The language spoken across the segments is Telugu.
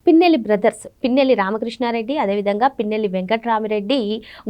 పిన్నెల్లి బ్రదర్స్ పిన్నెల్లి రామకృష్ణారెడ్డి అదేవిధంగా పిన్నెల్లి వెంకట్రామిరెడ్డి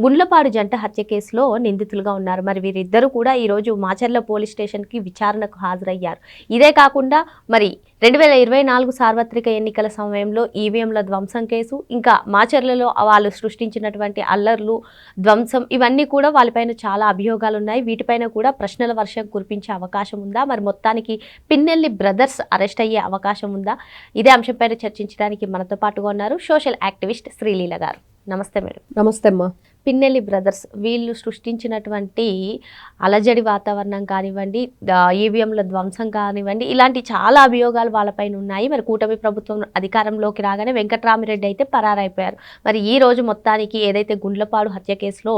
గుండ్లపాడు జంట హత్య కేసులో నిందితులుగా ఉన్నారు. మరి వీరిద్దరూ కూడా ఈరోజు మాచర్ల పోలీస్ స్టేషన్కి విచారణకు హాజరయ్యారు. ఇదే కాకుండా మరి 2024 సార్వత్రిక ఎన్నికల సమయంలో ఈవీఎంల ధ్వంసం కేసు, ఇంకా మాచర్లలో వాళ్ళు సృష్టించినటువంటి అల్లర్లు, ధ్వంసం, ఇవన్నీ కూడా వాళ్ళపైన చాలా అభియోగాలు ఉన్నాయి. వీటిపైన కూడా ప్రశ్నల వర్షం కురిపించే అవకాశం ఉందా, మరి మొత్తానికి పిన్నెల్లి బ్రదర్స్ అరెస్ట్ అయ్యే అవకాశం ఉందా? ఇదే అంశంపైన చర్చించడానికి మనతో పాటుగా ఉన్నారు సోషల్ యాక్టివిస్ట్ శ్రీలీల గారు. నమస్తే మేడం. నమస్తే అమ్మా. పిన్నెల్లి బ్రదర్స్ వీళ్ళు సృష్టించినటువంటి అలజడి వాతావరణం కానివ్వండి, ఈవీఎంల ధ్వంసం కానివ్వండి, ఇలాంటి చాలా అభియోగాలు వాళ్ళపైన ఉన్నాయి. మరి కూటమి ప్రభుత్వం అధికారంలోకి రాగానే వెంకట్రామిరెడ్డి అయితే పరారైపోయారు. మరి ఈ రోజు మొత్తానికి ఏదైతే గుండ్లపాడు హత్య కేసులో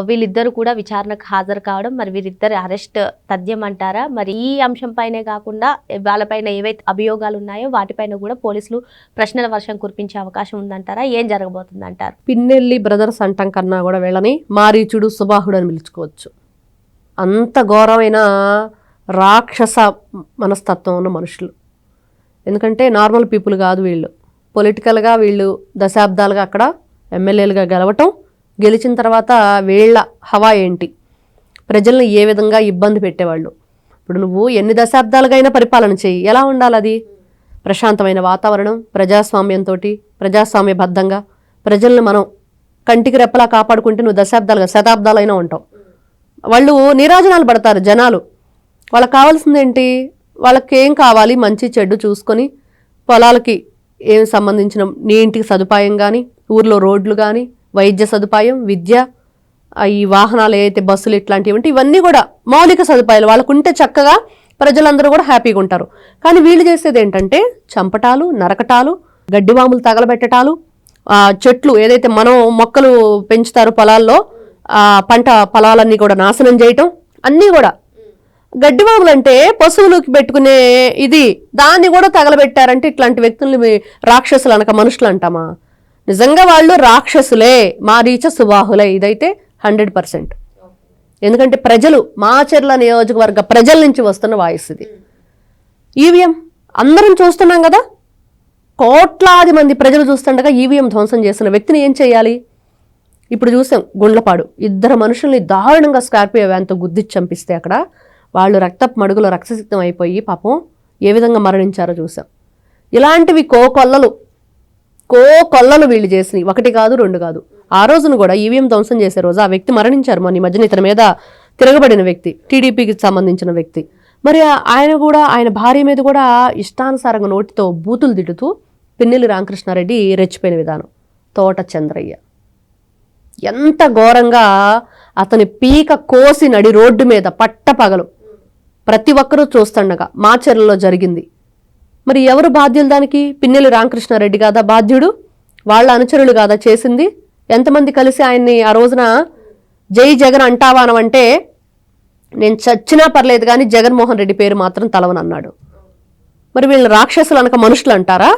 వీళ్ళిద్దరూ కూడా విచారణకు హాజరు కావడం, మరి వీరిద్దరు అరెస్ట్ తథ్యం అంటారా? మరి ఈ అంశంపైనే కాకుండా వాళ్ళపైన ఏవైతే అభియోగాలు ఉన్నాయో వాటిపైన కూడా పోలీసులు ప్రశ్నల వర్షం కురిపించే అవకాశం ఉందంటారా? ఏం జరగబోతుంది అంటారు? పిన్నెల్లి బ్రదర్స్ అంటాం కన్నా కూడా వీళ్ళని మారీచుడు సుబాహుడు అని పిలుచుకోవచ్చు. అంత ఘోరమైన రాక్షస మనస్తత్వం ఉన్న మనుషులు. ఎందుకంటే నార్మల్ పీపుల్ కాదు వీళ్ళు. పొలిటికల్గా వీళ్ళు దశాబ్దాలుగా అక్కడ ఎమ్మెల్యేలుగా గెలవటం, గెలిచిన తర్వాత వీళ్ళ హవా ఏంటి, ప్రజల్ని ఏ విధంగా ఇబ్బంది పెట్టేవాళ్ళు. ఇప్పుడు నువ్వు ఎన్ని దశాబ్దాలుగా అయినా పరిపాలన చెయ్యి, ఎలా ఉండాలి అది? ప్రశాంతమైన వాతావరణం, ప్రజాస్వామ్యంతో, ప్రజాస్వామ్యబద్ధంగా ప్రజల్ని మనం కంటికి రెప్పలా కాపాడుకుంటే నువ్వు దశాబ్దాలుగా శతాబ్దాలైనా ఉంటావు. వాళ్ళు నీరాజనాలు పడతారు జనాలు. వాళ్ళకి కావాల్సిందేంటి? వాళ్ళకి ఏం కావాలి? మంచి చెడ్డు చూసుకొని పొలాలకి ఏం సంబంధించిన నీటికి సదుపాయం కానీ, ఊర్లో రోడ్లు కానీ, వైద్య సదుపాయం, విద్య, ఈ వాహనాలు ఏదైతే బస్సులు ఇట్లాంటివి ఉంటే ఇవన్నీ కూడా మౌలిక సదుపాయాలు వాళ్ళకు ఉంటే చక్కగా ప్రజలందరూ కూడా హ్యాపీగా ఉంటారు. కానీ వీళ్ళు చేసేది ఏంటంటే చంపటాలు, నరకటాలు, గడ్డివాములు తగలబెట్టటాలు, చెట్లు ఏదైతే మనం మొక్కలు పెంచుతారో పొలాల్లో పంట పొలాలన్నీ కూడా నాశనం చేయటం, అన్నీ కూడా. గడ్డివాములు అంటే పశువులకి పెట్టుకునే ఇది, దాన్ని కూడా తగలబెట్టారంటే ఇట్లాంటి వ్యక్తుల్ని రాక్షసులు అనక మనుషులు అంటామా? నిజంగా వాళ్ళు రాక్షసులే, మారీచ సుబాహులే. ఇదైతే 100%. ఎందుకంటే ప్రజలు, మాచర్ల నియోజకవర్గ ప్రజల నుంచి వస్తున్న వాయిస్ ఇది. ఈవీఎం అందరం చూస్తున్నాం కదా, కోట్లాది మంది ప్రజలు చూస్తుండగా ఈవీఎం ధ్వంసం చేసిన వ్యక్తిని ఏం చేయాలి? ఇప్పుడు చూసాం గుండ్లపాడు, ఇద్దరు మనుషుల్ని దారుణంగా స్కార్పియో వ్యాన్తో గుద్దిచ్చి చంపిస్తే అక్కడ వాళ్ళు రక్తపు మడుగులో రక్తసిక్తం అయిపోయి పాపం ఏ విధంగా మరణించారో చూసాం. ఇలాంటివి కోకొల్లలు వీళ్ళు చేసినవి, ఒకటి కాదు రెండు కాదు. ఆ రోజును కూడా ఈవీఎం ధ్వంసం చేసే రోజు ఆ వ్యక్తి మరణించారు. మొన్న ఈ మధ్యన ఇతని మీద తిరగబడిన వ్యక్తి, టీడీపీకి సంబంధించిన వ్యక్తి. మరి ఆయన భార్య మీద కూడా ఇష్టానుసారంగా నోటితో బూతులు తిడుతూ పిన్నెల్లి రామకృష్ణారెడ్డి రెచ్చిపోయిన విధానం. తోట చంద్రయ్య ఎంత ఘోరంగా అతని పీక కోసి నడి రోడ్డు మీద పట్టపగలు ప్రతి ఒక్కరూ చూస్తుండగా మాచర్లలో జరిగింది. మరి ఎవరు బాధ్యులు దానికి? పిన్నెల్లి రామకృష్ణారెడ్డి కాదా బాధ్యుడు? వాళ్ళ అనుచరులు కాదా చేసింది? ఎంతమంది కలిసి ఆయన్ని ఆ రోజున జై జగన్ అంటావా అనవంటే నేను చచ్చినా పర్లేదు కానీ జగన్మోహన్ రెడ్డి పేరు మాత్రం తలవనన్నాడు. మరి వీళ్ళు రాక్షసులు అనక మనుషులు అంటారా?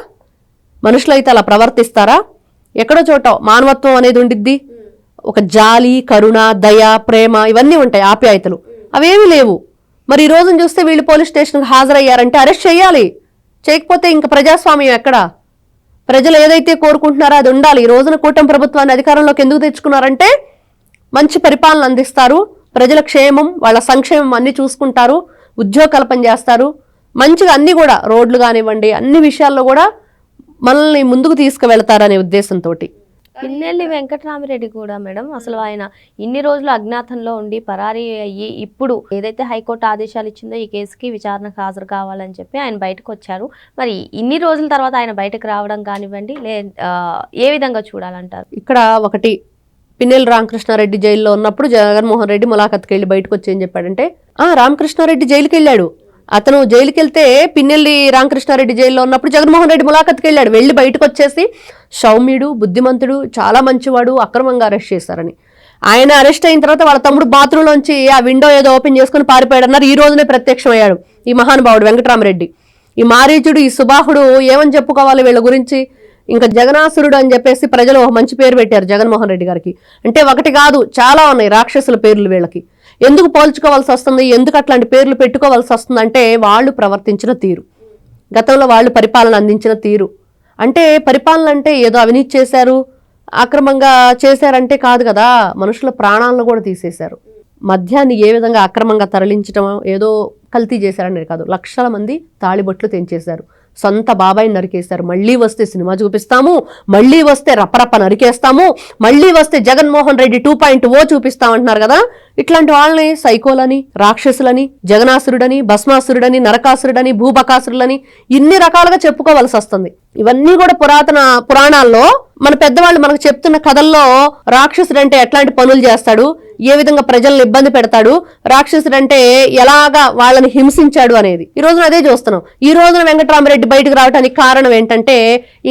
మనుషులు అయితే అలా ప్రవర్తిస్తారా? ఎక్కడో చోట మానవత్వం అనేది ఉండిద్ది, ఒక జాలి, కరుణ, దయ, ప్రేమ, ఇవన్నీ ఉంటాయి, ఆప్యాయతలు. అవేమీ లేవు. మరి ఈ రోజున చూస్తే వీళ్ళు పోలీస్ స్టేషన్కి హాజరయ్యారంటే అరెస్ట్ చేయాలి. చేయకపోతే ఇంకా ప్రజాస్వామ్యం ఎక్కడ? ప్రజలు ఏదైతే కోరుకుంటున్నారో అది ఉండాలి. ఈ రోజున కూటమి ప్రభుత్వాన్ని అధికారంలోకి ఎందుకు తెచ్చుకున్నారంటే మంచి పరిపాలన అందిస్తారు, ప్రజల క్షేమం, వాళ్ళ సంక్షేమం అన్ని చూసుకుంటారు, ఉద్యోగ కల్పన చేస్తారు, మంచిగా అన్ని కూడా రోడ్లు కానివ్వండి అన్ని విషయాల్లో కూడా మనల్ని ముందుకు తీసుకువెళ్తారనే ఉద్దేశంతో. పిన్నెల్లి వెంకట్రామిరెడ్డి కూడా మేడం అసలు ఆయన ఇన్ని రోజులు అజ్ఞాతంలో ఉండి పరారీ అయ్యి ఇప్పుడు ఏదైతే హైకోర్టు ఆదేశాలు ఇచ్చిందో ఈ కేసుకి విచారణకు హాజరు కావాలని చెప్పి ఆయన బయటకు వచ్చారు. మరి ఇన్ని రోజుల తర్వాత ఆయన బయటకు రావడం కానివ్వండి ఏ విధంగా చూడాలంటారు? ఇక్కడ ఒకటి, పిన్నెల్లి రామకృష్ణారెడ్డి జైల్లో ఉన్నప్పుడు జగన్మోహన్ రెడ్డి ములాఖత్కి వెళ్ళి బయటకు వచ్చి ఏం చెప్పాడంటే రామకృష్ణారెడ్డి జైలుకి వెళ్ళాడు. అతను జైలుకి వెళ్తే పిన్నెల్లి రామకృష్ణారెడ్డి జైల్లో ఉన్నప్పుడు జగన్మోహన్ రెడ్డి ములాఖత్కి వెళ్ళాడు. వెళ్ళి బయటకు వచ్చేసి సౌమ్యుడు, బుద్ధిమంతుడు, చాలా మంచివాడు, అక్రమంగా అరెస్ట్ చేశారని. ఆయన అరెస్ట్ అయిన తర్వాత వాళ్ళ తమ్ముడు బాత్రూంలోంచి ఆ విండో ఏదో ఓపెన్ చేసుకుని పారిపోయాడు అన్నారు. ఈ రోజునే ప్రత్యక్షమయ్యాడు ఈ మహానుభావుడు వెంకట్రామిరెడ్డి. ఈ మారీచుడు, ఈ సుబాహుడు ఏమని చెప్పుకోవాలి వీళ్ళ గురించి? ఇంకా జగనాసురుడు అని చెప్పేసి ప్రజలు ఒక మంచి పేరు పెట్టారు జగన్మోహన్ రెడ్డి గారికి. అంటే ఒకటి కాదు, చాలా ఉన్నాయి రాక్షసుల పేర్లు వీళ్ళకి. ఎందుకు పోల్చుకోవాల్సి వస్తుంది, ఎందుకు అట్లాంటి పేర్లు పెట్టుకోవాల్సి వస్తుంది అంటే వాళ్ళు ప్రవర్తించిన తీరు, గతంలో వాళ్ళు పరిపాలన అందించిన తీరు, అంటే పరిపాలన అంటే ఏదో అవినీతి చేశారు, అక్రమంగా చేశారంటే కాదు కదా, మనుషుల ప్రాణాలను కూడా తీసేశారు. మద్యాన్ని ఏ విధంగా అక్రమంగా తరలించడం, ఏదో కల్తీ చేశారనేది కాదు, లక్షల మంది తాళిబొట్లు తెంచేశారు, సొంత బాబాయిని నరికేశారు. మళ్ళీ వస్తే సినిమా చూపిస్తాము, మళ్ళీ వస్తే రప్పరప్ప నరికేస్తాము, మళ్ళీ వస్తే జగన్మోహన్ రెడ్డి 2.0 చూపిస్తామంటున్నారు కదా. ఇట్లాంటి వాళ్ళని సైకోలని, రాక్షసులని, జగనాసురుడని, భస్మాసురుడని, నరకాసురుడని, భూబకాసురులని ఇన్ని రకాలుగా చెప్పుకోవాల్సి వస్తుంది. ఇవన్నీ కూడా పురాణాల్లో మన పెద్దవాళ్ళు మనకు చెప్తున్న కథల్లో రాక్షసుడు అంటే ఎట్లాంటి పనులు చేస్తాడు, ఏ విధంగా ప్రజలను ఇబ్బంది పెడతాడు, రాక్షసుడు అంటే ఎలాగా వాళ్ళని హింసించాడు అనేది ఈ రోజున అదే చూస్తున్నాం. ఈ రోజున వెంకటరామరెడ్డి బయటకు రావడానికి కారణం ఏంటంటే,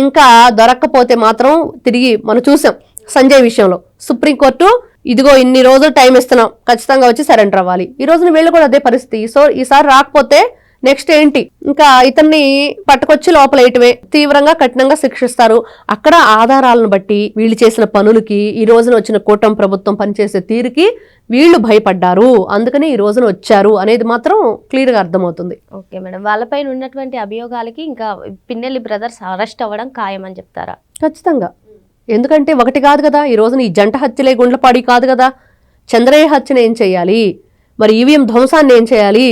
ఇంకా దొరక్కపోతే మాత్రం తిరిగి మనం చూసాం సంజయ్ విషయంలో సుప్రీంకోర్టు ఇదిగో ఇన్ని రోజులు టైం ఇస్తున్నాం, ఖచ్చితంగా వచ్చి సరెండర్ అవ్వాలి. ఈ రోజున వీళ్ళు కూడా అదే పరిస్థితి. సో ఈసారి రాకపోతే నెక్స్ట్ ఏంటి, ఇంకా ఇతన్ని పట్టుకొచ్చి లోపలేయటమే, తీవ్రంగా కఠినంగా శిక్షిస్తారు. అక్కడ ఆధారాలను బట్టి వీళ్ళు చేసిన పనులకి, ఈ రోజున వచ్చిన కూటమి ప్రభుత్వం పనిచేసే తీరుకి వీళ్ళు భయపడ్డారు, అందుకని ఈ రోజున వచ్చారు అనేది మాత్రం క్లియర్గా అర్థమవుతుంది. ఓకే మేడం, వాళ్ళపైన ఉన్నటువంటి అభియోగాలకి ఇంకా పిన్నెల్లి బ్రదర్స్ అరెస్ట్ అవ్వడం ఖాయమని చెప్తారా? ఖచ్చితంగా. ఎందుకంటే ఒకటి కాదు కదా, ఈ రోజున ఈ జంట హత్యలే గుండ్లపాడి కాదు కదా, చంద్రయ్య హత్యను ఏం చేయాలి, మరి ఈవీఎం ధ్వంసాన్ని ఏం చేయాలి,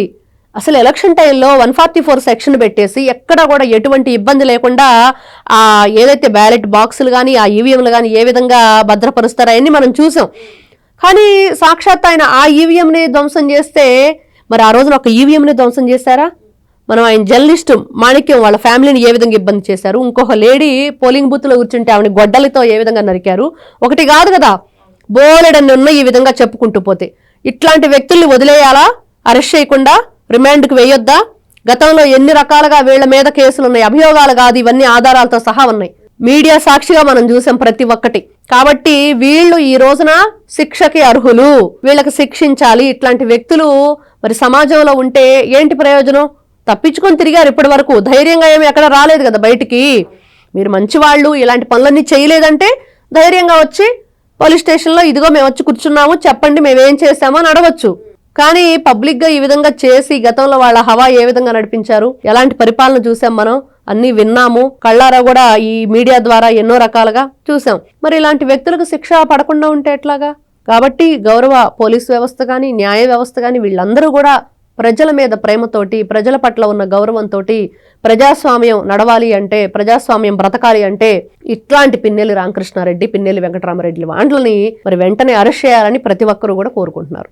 అసలు ఎలక్షన్ టైంలో 144 సెక్షన్ పెట్టేసి ఎక్కడ కూడా ఎటువంటి ఇబ్బంది లేకుండా ఆ ఏదైతే బ్యాలెట్ బాక్సులు కానీ ఆ ఈవీఎంలు కానీ ఏ విధంగా భద్రపరుస్తారని మనం చూసాం. కానీ సాక్షాత్ ఆయన ఆ ఈవీఎంని ధ్వంసం చేస్తే మరి ఆ రోజున ఒక ఈవీఎంని ధ్వంసం చేశారా? మనం ఆయన జర్నలిస్టు మాణిక్యం వాళ్ళ ఫ్యామిలీని ఏ విధంగా ఇబ్బంది చేశారు, ఇంకొక లేడీ పోలింగ్ బూత్లో కూర్చుంటే ఆవిడ గొడ్డలతో ఏ విధంగా నరికారు, ఒకటి కాదు కదా, బోలెడన్ని ఉన్న ఈ విధంగా చెప్పుకుంటూ పోతే. ఇట్లాంటి వ్యక్తుల్ని వదిలేయాలా, అరెస్ట్ చేయకుండా రిమాండ్కి వేయొద్దా? గతంలో ఎన్ని రకాలుగా వీళ్ళ మీద కేసులు ఉన్నాయి, అభియోగాలు కాదు, ఇవన్నీ ఆధారాలతో సహా ఉన్నాయి, మీడియా సాక్షిగా మనం చూసాం ప్రతి ఒక్కటి. కాబట్టి వీళ్ళు ఈ రోజున శిక్షకి అర్హులు, వీళ్ళకి శిక్షించాలి. ఇట్లాంటి వ్యక్తులు మరి సమాజంలో ఉంటే ఏంటి ప్రయోజనం? తప్పించుకొని తిరిగారు ఇప్పటి వరకు, ధైర్యంగా ఏమి ఎక్కడ రాలేదు కదా బయటికి. మీరు మంచివాళ్ళు, ఇలాంటి పనులన్నీ చేయలేదంటే ధైర్యంగా వచ్చి పోలీస్ స్టేషన్లో ఇదిగో మేము వచ్చి కూర్చున్నాము, చెప్పండి మేమేం చేశామో అని అడగొచ్చు. కానీ పబ్లిక్ గా ఈ విధంగా చేసి గతంలో వాళ్ళ హవా ఏ విధంగా నడిపించారు, ఎలాంటి పరిపాలన చూసాం, మనం అన్ని విన్నాము, కళ్ళారా కూడా ఈ మీడియా ద్వారా ఎన్నో రకాలుగా చూసాం. మరి ఇలాంటి వ్యక్తులకు శిక్ష పడకుండా ఉంటే ఎట్లాగా? కాబట్టి గౌరవ పోలీస్ వ్యవస్థ కానీ, న్యాయ వ్యవస్థ కానీ వీళ్ళందరూ కూడా ప్రజల మీద ప్రేమతోటి, ప్రజల పట్ల ఉన్న గౌరవంతో ప్రజాస్వామ్యం నడవాలి అంటే, ప్రజాస్వామ్యం బ్రతకాలి అంటే ఇట్లాంటి పిన్నెల్లి రామకృష్ణారెడ్డి, పిన్నెల్లి వెంకటరామరెడ్డి వాళ్ళని మరి వెంటనే అరెస్ట్ చేయాలని ప్రతి ఒక్కరూ కూడా కోరుకుంటున్నారు.